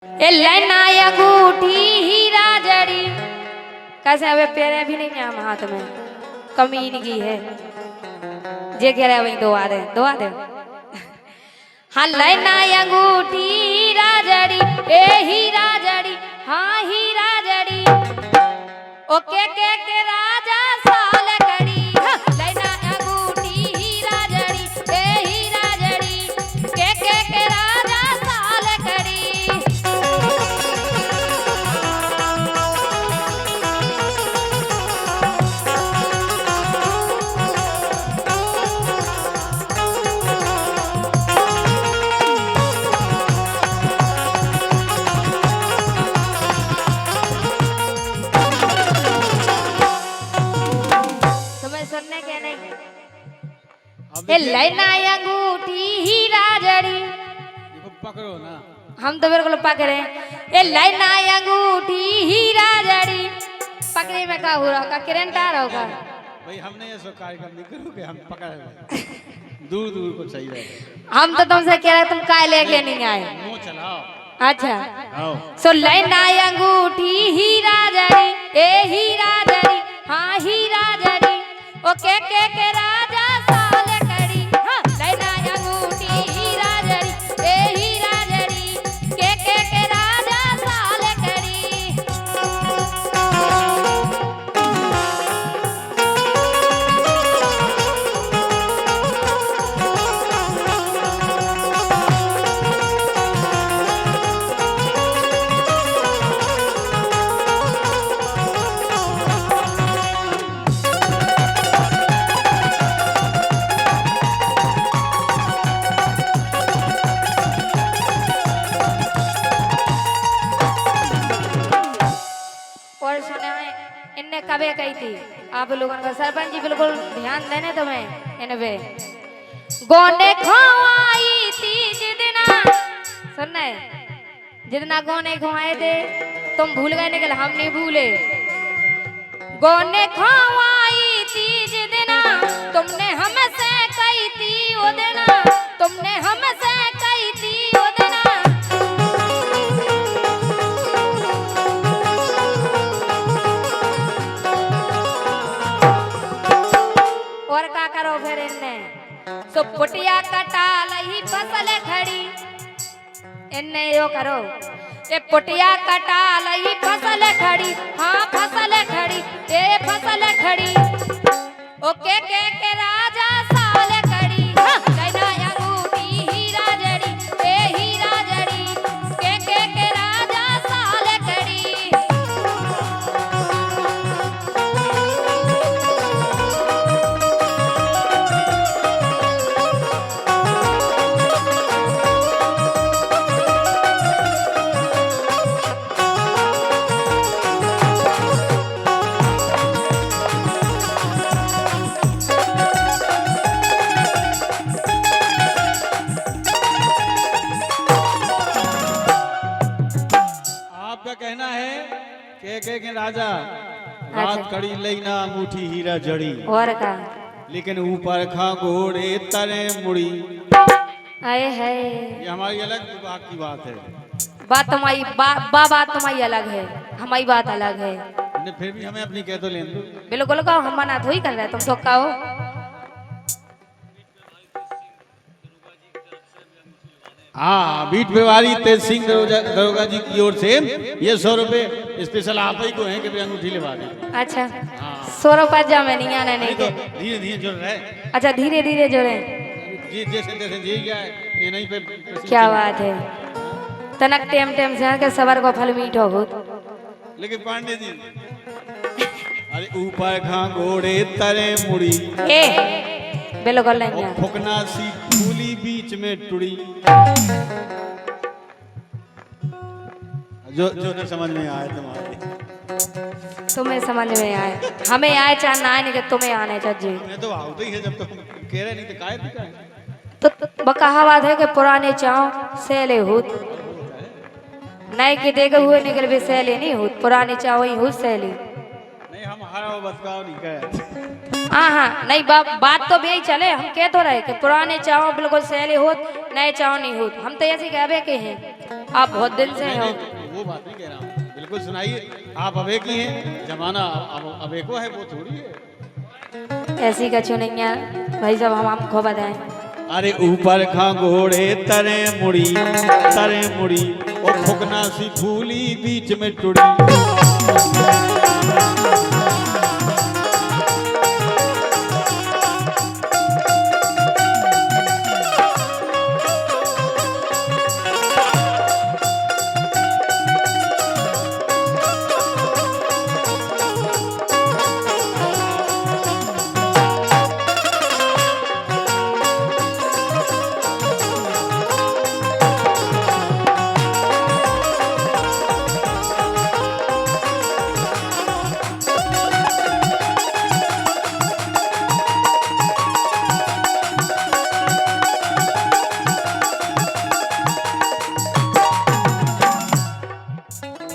ए लेना अंगूठी हीरा जड़ी कैसे अबे पैरे भी नहीं है हाथ में कमीन की है जे कह रहे वही दुआ दे हाँ लेना अंगूठी हीरा जड़ी ए हीरा जड़ी हाँ हीरा जड़ी ओके के राजा साल कड़ी हाँ, लेना अंगूठी हीरा जड़ी ए हीरा जड़ी के राजा साल कड़ी सुनने के नहीं ए लेना अंगूठी हीरा जड़ी पकड़ो ना हम तो बिल्कुल पकड़े ए लेना अंगूठी हीरा जड़ी पकड़े में का हो रहा का करंट आ रहा होगा भाई हमने ये सब कार्यक्रम नहीं करोगे हम पकड़ दूर दूर को चाहिए हम तो तुमसे कह रहे तुम काय लेके नहीं आए मुंह चलाओ अच्छा आओ सो लेना अंगूठी हीरा जड़ी ए हीरा जड़ी हाँ हीरा जड़ी ओके के राजा साल कड़ी हाँ लेना अंगूठी हीरा जड़ी ए हीरा जड़ी के राजा साल कड़ी और सुने इनने कबे कही थी आप लोगों का सरपंच जी बिल्कुल ध्यान देने तुम्हें इन पे गोने खवाई थी जितना सुनने जितना गोने खवाए थे तुम भूल गए निकल हम नहीं भूले गोने खवाई थी जितना तुमने हमसे कही थी वो देना तुमने हमसे कही थी वो देना और का करो फिर इनने सो पुटिया कटा लही फसल खड़ी इनने यो करो ये पुटिया कटा लही फसल खड़ी हाँ फसल खड़ी ये फसल खड़ी ओके के राजा साल खड़ी हाँ लेना अंगूठी हीरा जड़ी ए हीरा जड़ी के राजा साल खड़ी आपका कहना है के राजा रात कड़ी लेना अंगूठी हीरा जड़ी और का लेकिन ऊपर खा घोड़े तरे मुड़ी आए है ये हमारी अलग विभाग की बात है बात तुम्हारी बात तुम्हारी अलग है हमारी बात अलग है ने फिर भी हमें अपनी कह तो लेने दो बिल्कुल कहो हम मना थोड़ी कर रहे तुम तो कहो हाँ बीट व्यवहारी तेज सिंह दरोगा जी की ओर से ये 100 रुपए स्पेशल आप ही को हैं कि अंगूठी लेवा दें अच्छा 100 रुपये जमा नहीं आने नहीं तो के धीरे धीरे जुड़ रहे अच्छा धीरे धीरे जोड़े जी जैसे जैसे जी गया है ये नहीं पे क्या बात है तनक टेम टेम से के सबर को फल मीठो हो लेकिन पांडे जी अरे ऊपर खा घोड़े तरे मुड़ी ए बिल्कुल नहीं और फुकना सी फूली बीच में टुड़ी जो नहीं समझ में आए तुम्हारे तुम्हें समझ में आए हमें आए चाहे ना आए नहीं कि तुम्हें आने चाहिए मैं तो आवते ही है जब तो कह रहे नहीं तो काहे दिखा है तो बकहावत है कि पुराने चाव सेले होत नए के देखे हुए निकल भी सेले नहीं होत पुराने चाव ही होत सेले नहीं हम हरा वो बतकाव नहीं कहे हाँ हाँ नहीं बात तो भी यही चले हम कह तो रहे कि पुराने चाव बिल्कुल सैले होत नए चाव नहीं होत हम तो ऐसे कहबे के हैं आप बहुत दिन से नहीं, हो। नहीं, वो बात नहीं कह रहा हूँ, बिल्कुल सुनाइए। आप अबे की हैं, जमाना अब अबे को है, वो थोड़ी है। ऐसी कछु नहीं है भाई साहब, हम आपको बताएं। अरे ऊपर खा घोड़े तरे मुड़ी और फुकना सी फूली बीच में टुड़ी।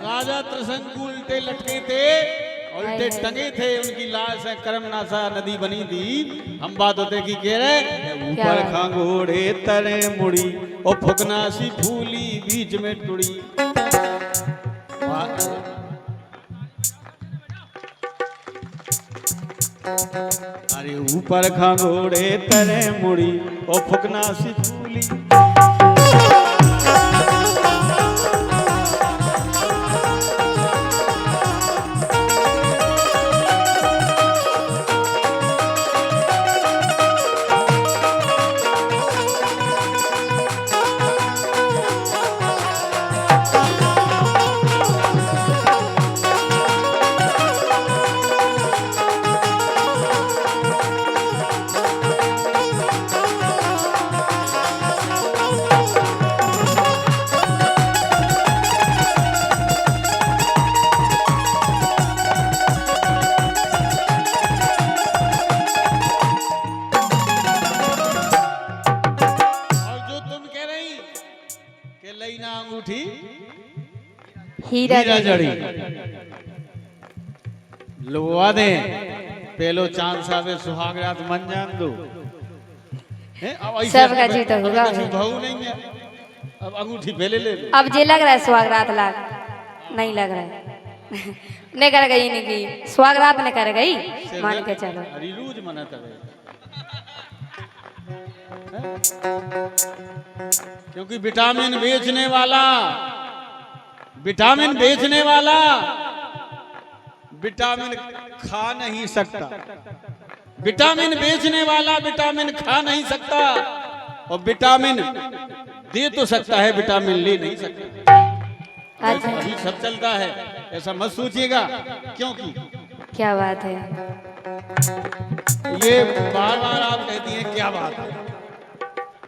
राजा त्रिशंकु उल्टे लटके थे, उल्टे टंगे थे, उनकी लाश है कर्मनाशा नदी बनी थी। हम बात होते की कह रहे ऊपर खा घोड़े तरे मुड़ी और फुकना सी फूली बीच में टुड़ी। अरे ऊपर खा घोड़े तरे मुड़ी और फुकना सी फूली। हीरा जड़ी लुवा दे पहलो चांद सावे सुहाग रात मन जान दो। सब का जीत होगा। भाऊ नहीं है, अब अंगूठी पहले ले लो। अब जे लग रहा है सुहागरात लाग नहीं लग रहा है। नहीं कर गई नहीं की सुहागरात ने कर गई, मान के चलो। रिलूज मना तवे क्योंकि विटामिन बेचने वाला विटामिन खा नहीं सकता। विटामिन बेचने वाला विटामिन खा नहीं सकता, और विटामिन दे तो सकता है, विटामिन ले नहीं सकता। अच्छा अभी सब चलता है, ऐसा मत सोचिएगा। क्योंकि क्या बात है, ये बार बार आप कहती हैं क्या बात है,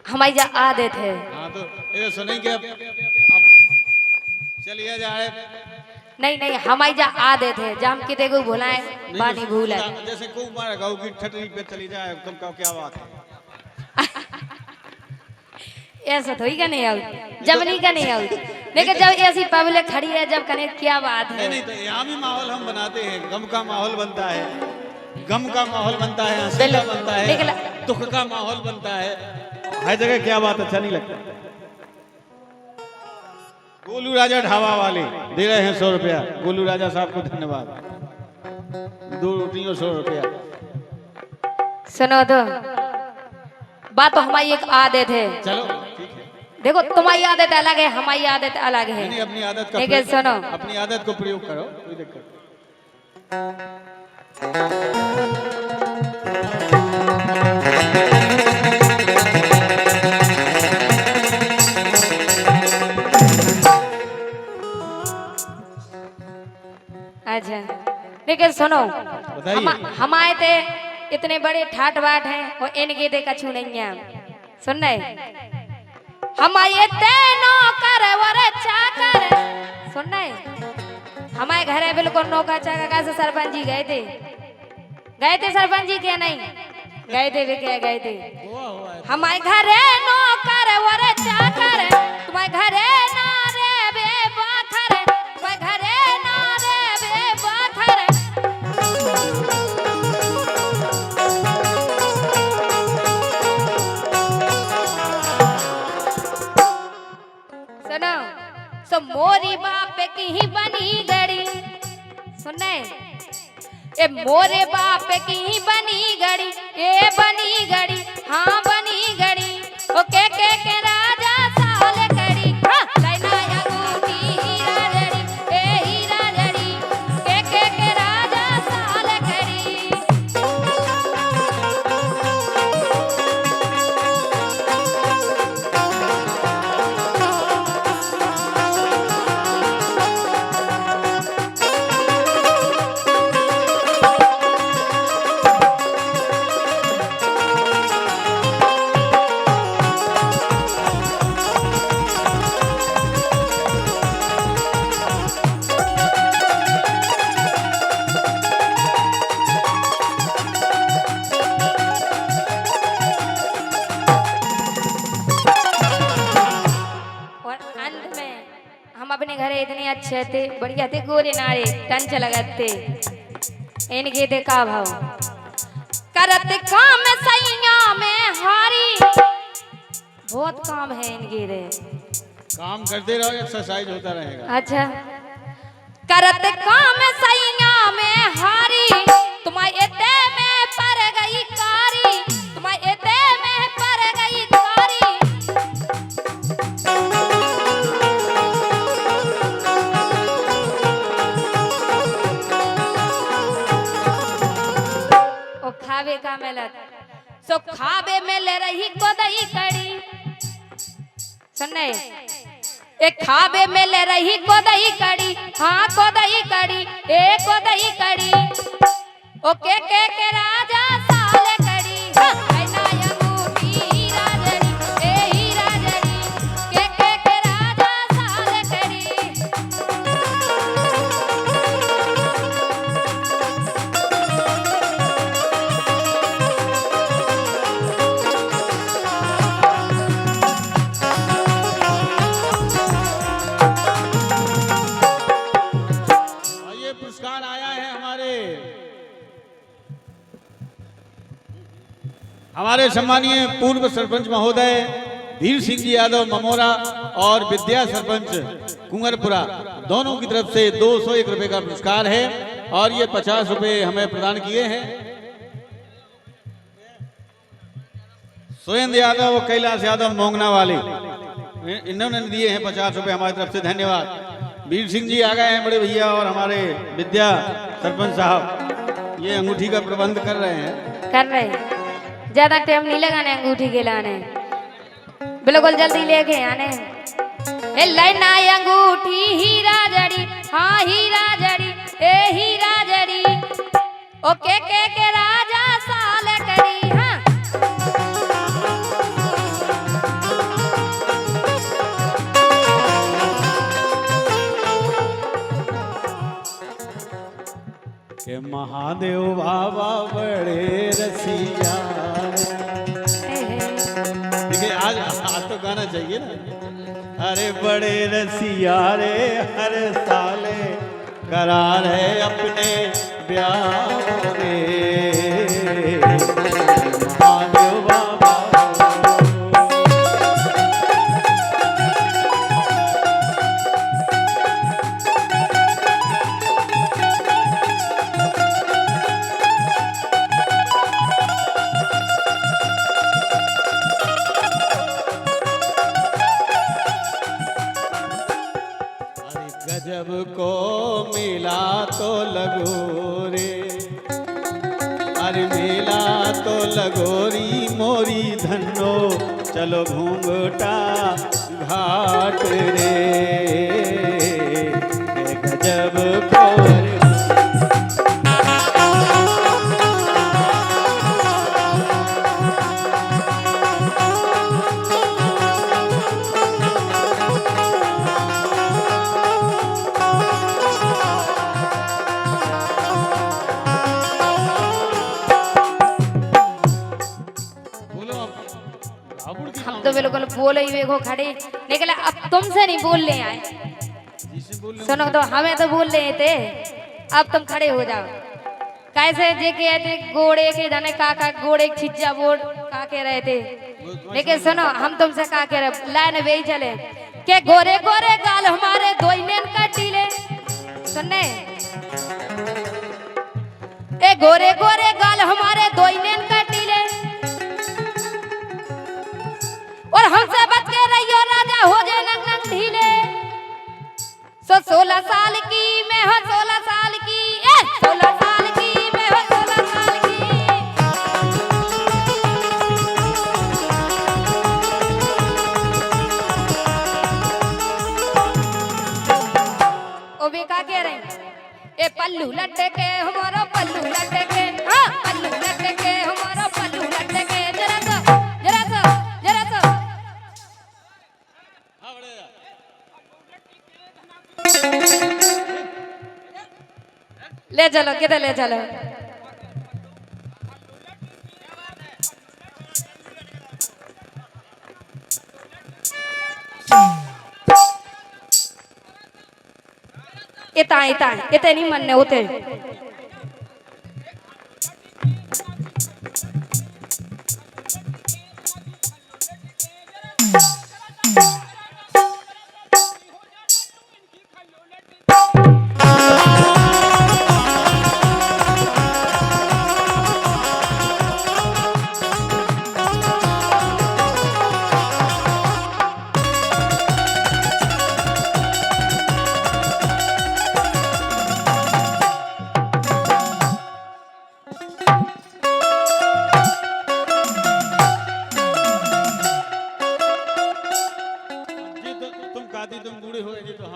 हमारी जा आदत है। हाँ तो ये सुनेंगे अब चलिए जाए। नहीं नहीं हमारी जा आदत है, जाम किते को भुलाए बानी भूल है। जैसे को मारा गाँव की ठटरी पे चली जाए, तुम कहो क्या बात है। ऐसा थोड़ी का नहीं आउट, जब नहीं का नहीं आउट, लेकिन जब ऐसी पब्लिक खड़ी है जब कने क्या बात है। नहीं तो यहाँ भी माहौल हम बनाते हैं, गम का माहौल बनता है, गम का माहौल बनता है, हंसी का बनता है, दुख का माहौल बनता है। हर जगह क्या बात अच्छा नहीं लगता। गोलू राजा ढाबा वाले दे रहे हैं 100 रुपया। गोलू राजा साहब को धन्यवाद। 2 रोटियों 100 रुपया। सुनो तो बात तो हमारी एक आदत है। चलो ठीक है, देखो तुम्हारी आदत अलग है, हमारी आदत अलग है। नहीं अपनी आदत का लेकिन सुनो, अपनी आदत को प्रयोग करो, कोई दिक्कत। अच्छा लेकिन सुनो, बताइए। हमारे ते इतने बड़े ठाट बाट हैं और इनके ते कछु नहीं है। सुन रहे हमारे तेनो कर वरे चाकर, सुन रहे हमारे घर है बिल्कुल नौका चाका। कैसे सरपंच जी गए थे सरपंच जी के नहीं गए थे, वे क्या गए थे। हमारे घर है नौकर वरे चाकर, तुम्हारे घर है ना रे बे बाखर, तुम्हारे घर है ना रे बे बाखर। सुनो बाप की ही बनी गड़ी, सुने ए मोरे बाप की ही बनी गड़ी, ए बनी गड़ी, हाँ बनी गड़ी, ओ के राजा साल कड़ी, हाँ लैना अंगूठी हीरा जड़ी, ए हीरा जड़ी, के राजा साल कड़ी। और अंत में हम अपने घरे इतने अच्छे थे, बढ़िया थे, गोरे नारे टंच लगते, इनके थे का भाव करत काम सैया में हारी, बहुत काम है इनके रे। काम करते रहो, एक्सरसाइज होता रहेगा। अच्छा करत काम सैया में हारी, तुम्हारे एते में पर गई कारी, तुम्हारे एते में पर गई कारी। ओ खावे का मेलत सो खावे में ले रही कोदई कड़ी, सुनने एक खावे में ले रही कोदई कड़ी, हाँ कोदई कड़ी, ए कोदई कड़ी, ओ के राजा साल कड़ी, हाँ लैना अंगूठी हीरा जड़ी, ए हीरा जड़ी, के राजा साल कड़ी। और ये पुरस्कार आया है हमारे सम्मानीय पूर्व सरपंच महोदय धीर सिंह जी यादव ममोरा और विद्या सरपंच कुंवरपुरा दोनों की तरफ से 201 रुपए का पुरस्कार है और ये 50 रुपए हमें प्रदान किए हैं। सुरेंद्र यादव और कैलाश यादव मोंगना वाले इन्होंने दिए हैं 50 रुपए हमारी तरफ से, धन्यवाद। वीर सिंह जी आ गए हैं बड़े भैया और हमारे विद्या सरपंच साहब ये अंगूठी का प्रबंध कर रहे हैं। ज्यादा टाइम नहीं लगाने अंगूठी के लाने, बिल्कुल जल्दी लेके आने। ए लैना अंगूठी हीरा जड़ी, हाँ हीरा जड़ी, ए हीरा जड़ी, ओ के राजा साल कड़ी, हाँ के महादेव बाबा बड़े रसिया। देखिए आज तो गाना चाहिए ना। अरे बड़े रसिया रे हर साल करार है अपने ब्याह रे महादेव बाबा। गजब को मिला तो लगो रे, अरे मिला तो लगोरी मोरी धनो चलो घूंघटा घाट रे गजब को। हम तो बिल्कुल बोले ही देखो खड़े निकले, अब तुमसे नहीं बोलने आए। सुनो तो हमें तो बोल रहे थे, अब तुम खड़े हो जाओ। कैसे जे कहते घोड़े के जाने काका घोड़े छिज्जा बोर्ड का कह रहे थे, लेकिन सुनो हम तुमसे का कह रहे लाइन वे चले के गोरे गोरे गाल हमारे दोइनेन का टीले सुनने ए गोरे गोरे गाल हमारे दोइनेन का टीले और हमसे बच के रहियो राजा हो जाए नंग नंग ढीले 16 साल की मैं हो 16 साल की 16 साल की मैं हो 16 साल की ओ भी का कह रहे ए पल्लू लटके हमारा पल्लू लटके हाँ पल्लू लटके हमारा पल्लू लटके जरा सा ले चलो किधर ले चलो इते नहीं मनने उते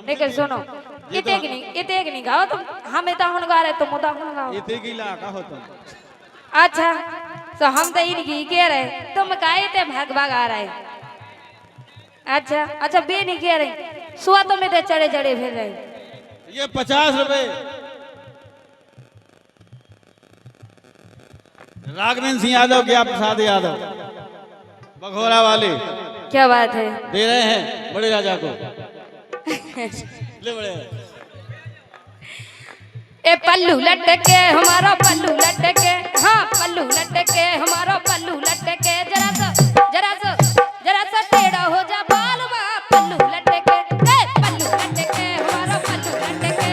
लेकिन सुनो इते की नहीं गाओ तुम हमें तो हुन गा रहे तुम मुदा हुन गाओ इते की ला का हो तुम अच्छा तो हम तो इनकी कह रहे तुम काहे ते भाग भाग आ रहे अच्छा बे नहीं कह रहे सुआ तो में ते चढ़े चढ़े फिर रहे ये 50 रुपए राघवेंद्र सिंह यादव क्या प्रसाद यादव बघोरा वाले क्या बात है दे रहे हैं बड़े राजा को ले बड़े ए पल्लू लटके हमारा पल्लू लटके हाँ पल्लू लटके हमारा पल्लू लटके जरा सा टेढ़ा हो जा बालवा पल्लू लटके पल्लू लटके हमारा पल्लू लटके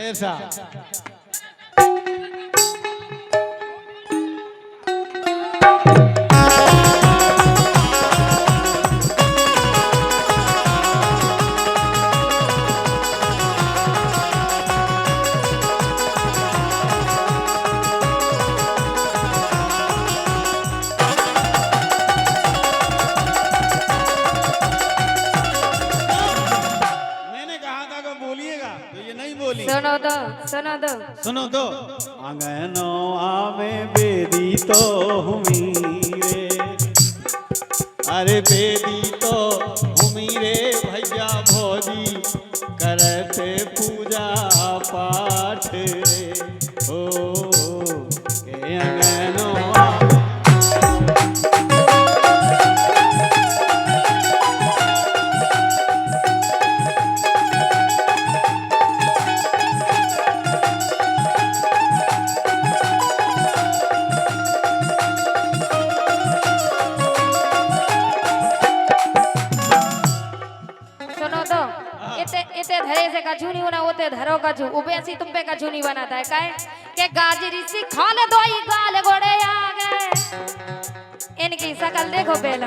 ऐसा सुनो तो आंगनो आवे बेदी तो हुमी रे अरे बेदी तो हुमी रे भैया भौजी करते पूजा पाठ रे ओ के आंगनो इते धरे से कछु नहीं होना होते धरो कछु उबेसी तुम पे कछु नहीं बनाता है काहे के गाजरी सी खाने दोई गाल घोड़े आ गए इनकी शकल देखो पहला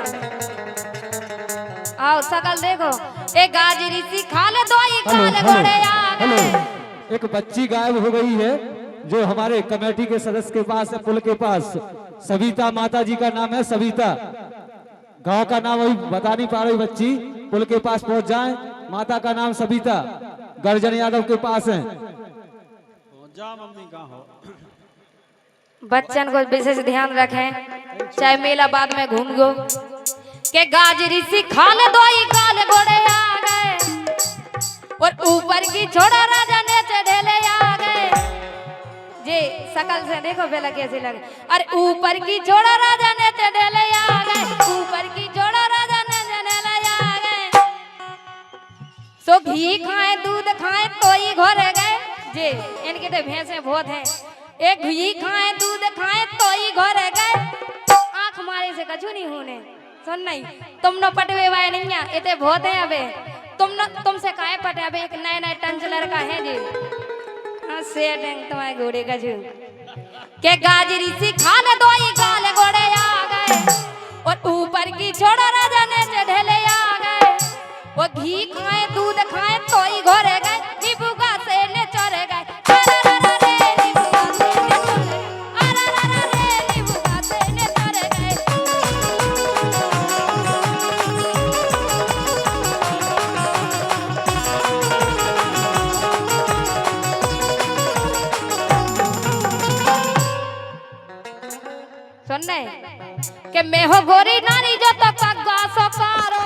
आओ शकल देखो ए गाजरी सी खाने दोई गाल घोड़े आ गए एक बच्ची गायब हो गई है जो हमारे कमेटी के सदस्य के पास पुल के पास सविता माता जी का नाम है सविता गांव का नाम वही बता नहीं पा रही बच्ची पुल के पास पहुंच जाए माता का नाम सविता गर्जन यादव के पास है जा मम्मी कहाँ हो? बच्चन को विशेष ध्यान रखें, चाहे मेला बाद में घूम गो के गाजरी सी खाल दोई काल घोड़े आ गए और ऊपर की छोड़ा राजा नीचे ढेले आ गए। जे शकल से देखो पहले कैसे लगे। अरे ऊपर की छोड़ा राजा नीचे ढेले आ गए, ऊपर की छोड़ा राजा नीचे ढेले आ गए। सो घी खाए दूध खाए तो ही घोरे गए। जे इनके तो भैंसे बहुत हैं। एक घी खाए दूध खाए तो ही घोरे गए। आंख मारे से कछु नहीं होने। सुन नहीं तुम न पटवे वाए नहीं है, इतने बहुत है अबे। तुमसे काहे पटे अबे? एक नए नए टंच लड़का है जी। हाँ से डेंग तुम्हारे घोड़े का जू के गाजरी सी खाने दो ही काले घोड़े आ गए और ऊपर की छोड़ा राजा ने ढेले आ गए। वो घी खाए दूध खाए तो ही घोरे गए, नींबू का से ने चोरे गए। सुन के मैं हो गोरी नारी जो तो कग्गा सो कारो